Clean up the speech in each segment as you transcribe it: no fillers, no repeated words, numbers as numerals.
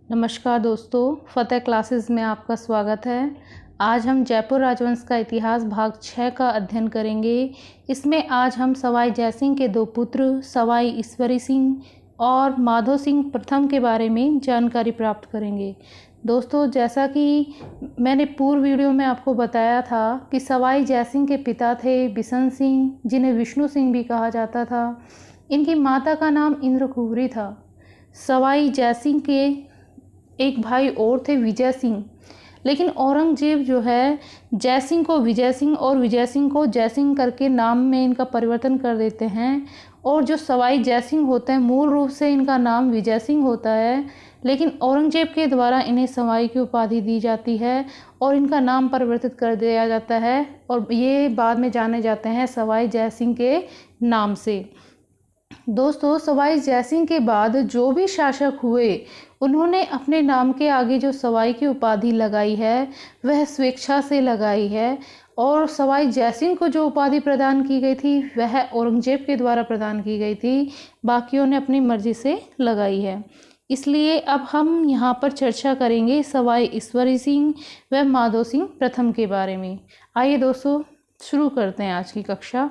नमस्कार दोस्तों, फ़तेह क्लासेस में आपका स्वागत है। आज हम जयपुर राजवंश का इतिहास भाग 6 का अध्ययन करेंगे। इसमें आज हम सवाई जयसिंह के दो पुत्र सवाई ईश्वरी सिंह और माधो सिंह प्रथम के बारे में जानकारी प्राप्त करेंगे। दोस्तों, जैसा कि मैंने पूर्व वीडियो में आपको बताया था कि सवाई जयसिंह के पिता थे बिशन सिंह, जिन्हें विष्णु सिंह भी कहा जाता था। इनकी माता का नाम इंद्रकुवरी था। सवाई जयसिंह के एक भाई और थे विजय सिंह, लेकिन औरंगजेब जो है जयसिंह को विजय सिंह और विजय सिंह को जयसिंह करके नाम में इनका परिवर्तन कर देते हैं। और जो सवाई जयसिंह होते हैं मूल रूप से इनका नाम विजय सिंह होता है, लेकिन औरंगजेब के द्वारा इन्हें सवाई की उपाधि दी जाती है और इनका नाम परिवर्तित कर दिया जाता है और ये बाद में जाने जाते हैं सवाई जयसिंह के नाम से। दोस्तों, सवाई जयसिंह के बाद जो भी शासक हुए उन्होंने अपने नाम के आगे जो सवाई की उपाधि लगाई है वह स्वेच्छा से लगाई है, और सवाई जयसिंह को जो उपाधि प्रदान की गई थी वह औरंगजेब के द्वारा प्रदान की गई थी, बाकियों ने अपनी मर्जी से लगाई है। इसलिए अब हम यहाँ पर चर्चा करेंगे सवाई ईश्वरी सिंह व माधो सिंह प्रथम के बारे में। आइए दोस्तों, शुरू करते हैं आज की कक्षा।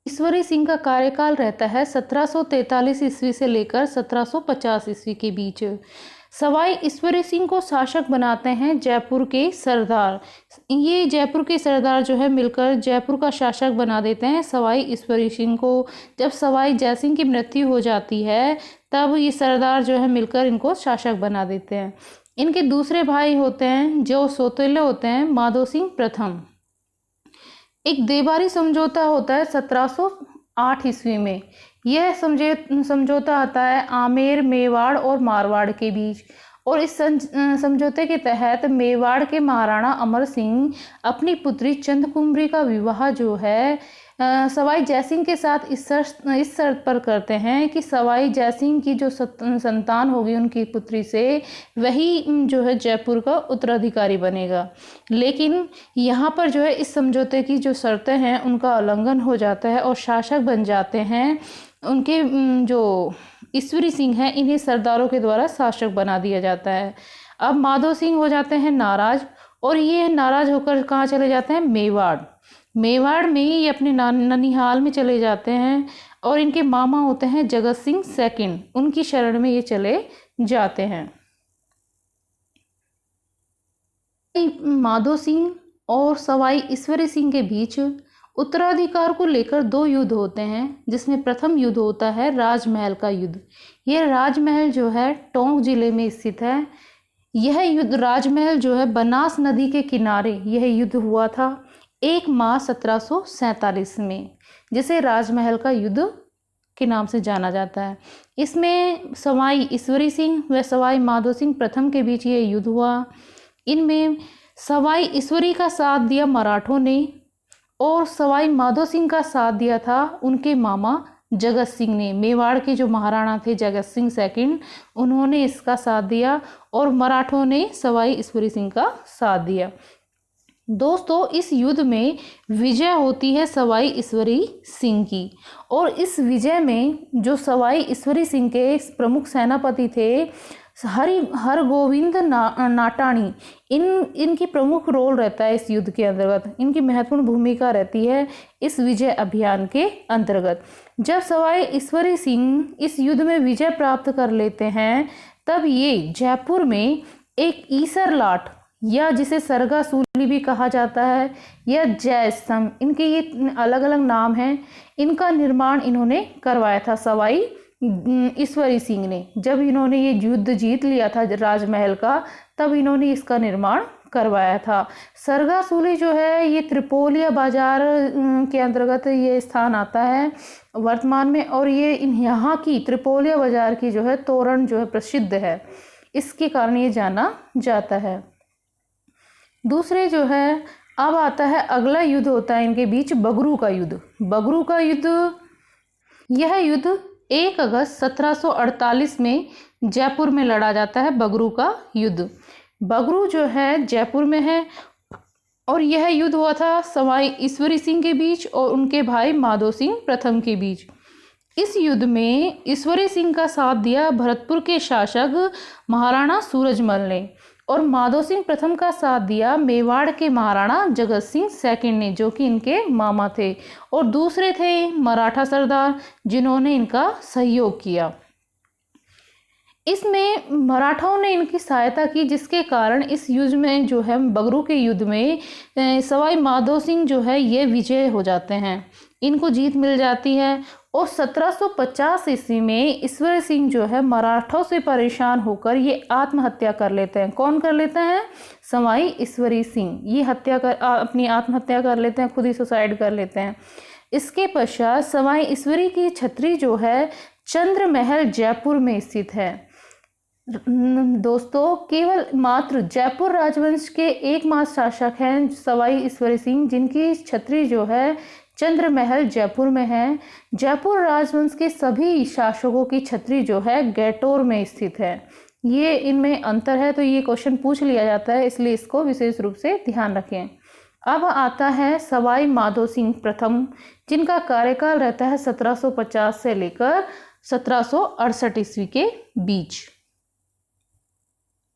ईश्वरी सिंह का कार्यकाल रहता है 1743 ईस्वी से लेकर 1750 ईस्वी के बीच। सवाई ईश्वरी सिंह को शासक बनाते हैं जयपुर के सरदार। ये जयपुर के सरदार जो है मिलकर जयपुर का शासक बना देते हैं सवाई ईश्वरी सिंह को। जब सवाई जयसिंह की मृत्यु हो जाती है तब ये सरदार जो है मिलकर इनको शासक बना देते हैं। इनके दूसरे भाई होते हैं जो सौतेले होते हैं माधो सिंह प्रथम। एक देवारी समझौता होता है 1708 ईस्वी में। यह समझौता आता है आमेर, मेवाड़ और मारवाड़ के बीच, और इस समझौते के तहत मेवाड़ के महाराणा अमर सिंह अपनी पुत्री चंद्रकुमरी का विवाह जो है सवाई जयसिंह के साथ इस शर्त पर करते हैं कि सवाई जयसिंह की जो संतान होगी उनकी पुत्री से वही जो है जयपुर का उत्तराधिकारी बनेगा। लेकिन यहाँ पर जो है इस समझौते की जो शर्तें हैं उनका उल्लंघन हो जाता है और शासक बन जाते हैं उनके जो ईश्वरी सिंह हैं, इन्हें सरदारों के द्वारा शासक बना दिया जाता है। अब माधो सिंह हो जाते हैं नाराज, और ये नाराज होकर कहाँ चले जाते हैं? मेवाड़। मेवाड़ में ये अपने ननिहाल में चले जाते हैं और इनके मामा होते हैं जगत सिंह सेकंड, उनकी शरण में ये चले जाते हैं। माधो सिंह और सवाई ईश्वरी सिंह के बीच उत्तराधिकार को लेकर दो युद्ध होते हैं, जिसमें प्रथम युद्ध होता है राजमहल का युद्ध। यह राजमहल जो है टोंक जिले में स्थित है। यह युद्ध राजमहल जो है बनास नदी के किनारे यह युद्ध हुआ था 1 मार्च 1747 में, जिसे राजमहल का युद्ध के नाम से जाना जाता है। इसमें सवाई ईश्वरी सिंह व सवाई माधो सिंह प्रथम के बीच ये युद्ध हुआ। इनमें सवाई ईश्वरी का साथ दिया मराठों ने और सवाई माधो सिंह का साथ दिया था उनके मामा जगत सिंह ने। मेवाड़ के जो महाराणा थे जगत सिंह सेकंड, उन्होंने इसका साथ दिया और मराठों ने सवाई ईश्वरी सिंह का साथ दिया। दोस्तों, इस युद्ध में विजय होती है सवाई ईश्वरी सिंह की, और इस विजय में जो सवाई ईश्वरी सिंह के प्रमुख सेनापति थे हरगोविंद नाटाणी, इनकी प्रमुख रोल रहता है इस युद्ध के अंतर्गत। इनकी महत्वपूर्ण भूमिका रहती है इस विजय अभियान के अंतर्गत। जब सवाई ईश्वरी सिंह इस युद्ध में विजय प्राप्त कर लेते हैं तब ये जयपुर में एक ईसर लाट, या जिसे सरगासूली भी कहा जाता है, या जय स्तंभ, इनके ये अलग अलग नाम हैं, इनका निर्माण इन्होंने करवाया था सवाई ईश्वरी सिंह ने। जब इन्होंने ये युद्ध जीत लिया था राजमहल का, तब इन्होंने इसका निर्माण करवाया था। सरगासूली जो है ये त्रिपोलिया बाजार के अंतर्गत ये स्थान आता है वर्तमान में, और ये यहाँ की त्रिपोलिया बाजार की जो है तोरण जो है प्रसिद्ध है, इसके कारण ये जाना जाता है। दूसरे जो है अब आता है अगला युद्ध होता है इनके बीच बगरू का युद्ध। बगरू का युद्ध, यह युद्ध 1 अगस्त 1748 में जयपुर में लड़ा जाता है। बगरू का युद्ध, बगरू जो है जयपुर में है और यह युद्ध हुआ था सवाई ईश्वरी सिंह के बीच और उनके भाई माधो सिंह प्रथम के बीच। इस युद्ध में ईश्वरी सिंह का साथ दिया भरतपुर के शासक महाराणा सूरजमल ने और माधो सिंह प्रथम का साथ दिया मेवाड़ के महाराणा जगत सिंह सेकंड ने, जो कि इनके मामा थे, और दूसरे थे मराठा सरदार जिन्होंने इनका सहयोग किया। इसमें मराठाओं ने इनकी सहायता की, जिसके कारण इस युद्ध में जो है बगरू के युद्ध में सवाई माधो सिंह जो है ये विजय हो जाते हैं, इनको जीत मिल जाती है। और 1750 ईस्वी में ईश्वर सिंह जो है मराठों से परेशान होकर ये आत्महत्या कर लेते हैं। कौन कर लेते हैं? सवाई ईश्वरी सिंह। ये अपनी आत्महत्या कर लेते हैं, खुद ही सुसाइड कर लेते हैं। इसके पश्चात सवाई ईश्वरी की छत्री जो है चंद्र महल जयपुर में स्थित है। दोस्तों, केवल मात्र जयपुर राजवंश के एकमात्र शासक हैं सवाई ईश्वरी सिंह, जिनकी छत्री जो है चंद्र महल जयपुर में है। जयपुर राजवंश के सभी शासकों की छत्री जो है गैटोर में स्थित है। ये इनमें अंतर है, तो ये क्वेश्चन पूछ लिया जाता है, इसलिए इसको विशेष रूप से ध्यान रखें। अब आता है सवाई माधो सिंह प्रथम, जिनका कार्यकाल रहता है 1750 से लेकर 1768 ईस्वी के बीच।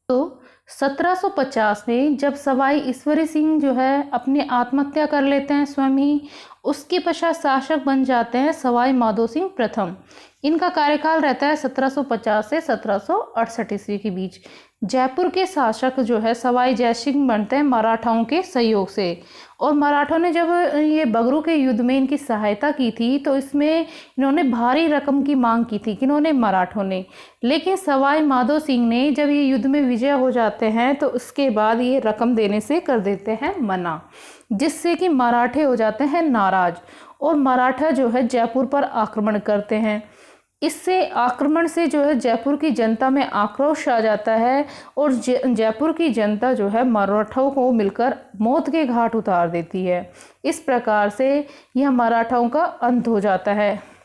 तो 1750 में जब सवाई ईश्वरी सिंह जो है अपनी आत्महत्या कर लेते हैं स्वयं ही, उसके पश्चात शासक बन जाते हैं सवाई माधो सिंह प्रथम। इनका कार्यकाल रहता है 1750 से 1768 ईस्वी के बीच। जयपुर के शासक जो है सवाई जयसिंह बनते हैं मराठाओं के सहयोग से, और मराठों ने जब ये बगरू के युद्ध में इनकी सहायता की थी तो इसमें इन्होंने भारी रकम की मांग की थी, किन्होंने? मराठों ने। लेकिन सवाई माधो सिंह ने जब ये युद्ध में विजय हो जाते हैं तो उसके बाद ये रकम देने से कर देते हैं मना, जिससे कि मराठे हो जाते हैं नाराज और मराठा जो है जयपुर पर आक्रमण करते हैं। इससे आक्रमण से जो है जयपुर की जनता में आक्रोश आ जाता है और जयपुर की जनता जो है मराठाओं को मिलकर मौत के घाट उतार देती है। इस प्रकार से यह मराठाओं का अंत हो जाता है,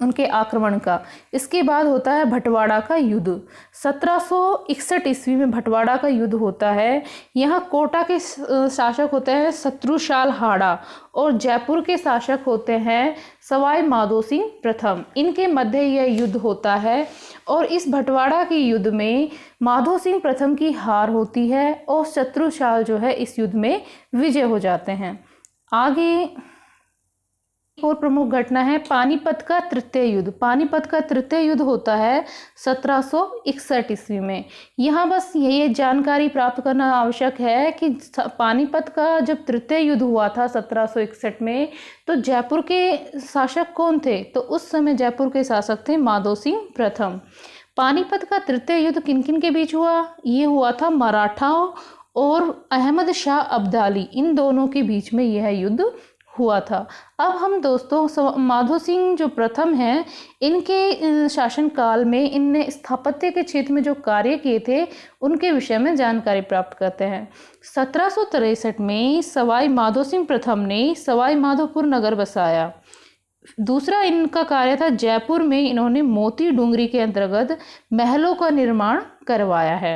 उनके आक्रमण का। इसके बाद होता है भटवाड़ा का युद्ध। 1761 ईस्वी में भटवाड़ा का युद्ध होता है। यहाँ कोटा के शासक होते हैं शत्रुशाल हाड़ा और जयपुर के शासक होते हैं सवाई माधो सिंह प्रथम। इनके मध्य यह युद्ध होता है और इस भटवाड़ा के युद्ध में माधो सिंह प्रथम की हार होती है और शत्रुशाल जो है इस युद्ध में विजय हो जाते हैं। आगे और प्रमुख घटना है पानीपत का तृतीय युद्ध। पानीपत का तृतीय युद्ध होता है 1761 ईस्वी में। यहाँ बस ये जानकारी प्राप्त करना आवश्यक है कि पानीपत का जब तृतीय युद्ध हुआ था 1761 में, तो जयपुर के शासक कौन थे? तो उस समय जयपुर के शासक थे माधो सिंह प्रथम। पानीपत का तृतीय युद्ध किन किन के बीच हुआ? ये हुआ था मराठाओं और अहमद शाह अब्दाली, इन दोनों के बीच में यह युद्ध हुआ था। अब हम दोस्तों माधो सिंह जो प्रथम हैं, इनके शासनकाल में इनने स्थापत्य के क्षेत्र में जो कार्य किए थे उनके विषय में जानकारी प्राप्त करते हैं। 1763 में सवाई माधो सिंह प्रथम ने सवाई माधोपुर नगर बसाया। दूसरा इनका कार्य था जयपुर में इन्होंने मोती डूंगरी के अंतर्गत महलों का निर्माण करवाया है।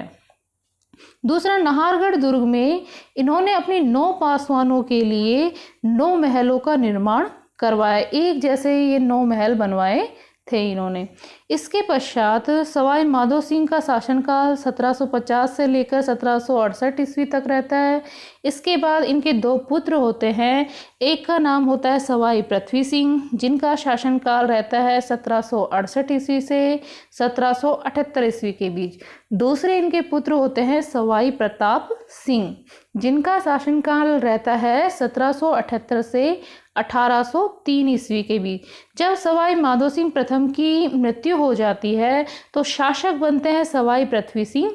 दूसरा, नाहरगढ़ दुर्ग में इन्होंने अपनी 9 पासवानों के लिए 9 महलों का निर्माण करवाया। एक जैसे ये 9 महल बनवाए थे इन्होंने। इसके पश्चात सवाई माधो सिंह का शासनकाल 1750 से लेकर 1768 ईस्वी तक रहता है। इसके बाद इनके 2 पुत्र होते हैं। एक का नाम होता है सवाई पृथ्वी सिंह, जिनका शासनकाल रहता है 1768 ईस्वी से 1778 ईस्वी के बीच। दूसरे इनके पुत्र होते हैं सवाई प्रताप सिंह, जिनका शासनकाल रहता है 1778 से 1803 ईस्वी के बीच। जब सवाई माधो सिंह प्रथम की मृत्यु हो जाती है तो शासक बनते हैं सवाई पृथ्वी सिंह,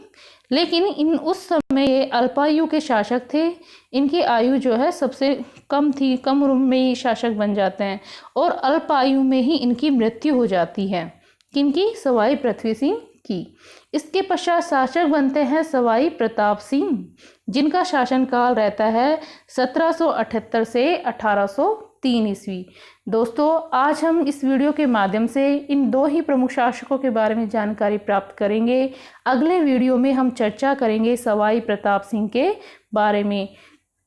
लेकिन उस समय ये अल्पायु के शासक थे। इनकी आयु जो है सबसे कम थी, कम उम्र में ही शासक बन जाते हैं और अल्पायु में ही इनकी मृत्यु हो जाती है। किनकी? सवाई पृथ्वी सिंह की। इसके पश्चात शासक बनते हैं सवाई प्रताप सिंह, जिनका शासनकाल रहता है 1778 से 1803 ईस्वी। दोस्तों, आज हम इस वीडियो के माध्यम से इन 2 ही प्रमुख शासकों के बारे में जानकारी प्राप्त करेंगे। अगले वीडियो में हम चर्चा करेंगे सवाई प्रताप सिंह के बारे में।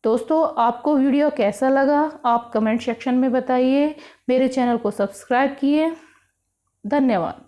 दोस्तों, आपको वीडियो कैसा लगा आप कमेंट सेक्शन में बताइए। मेरे चैनल को सब्सक्राइब किए। धन्यवाद।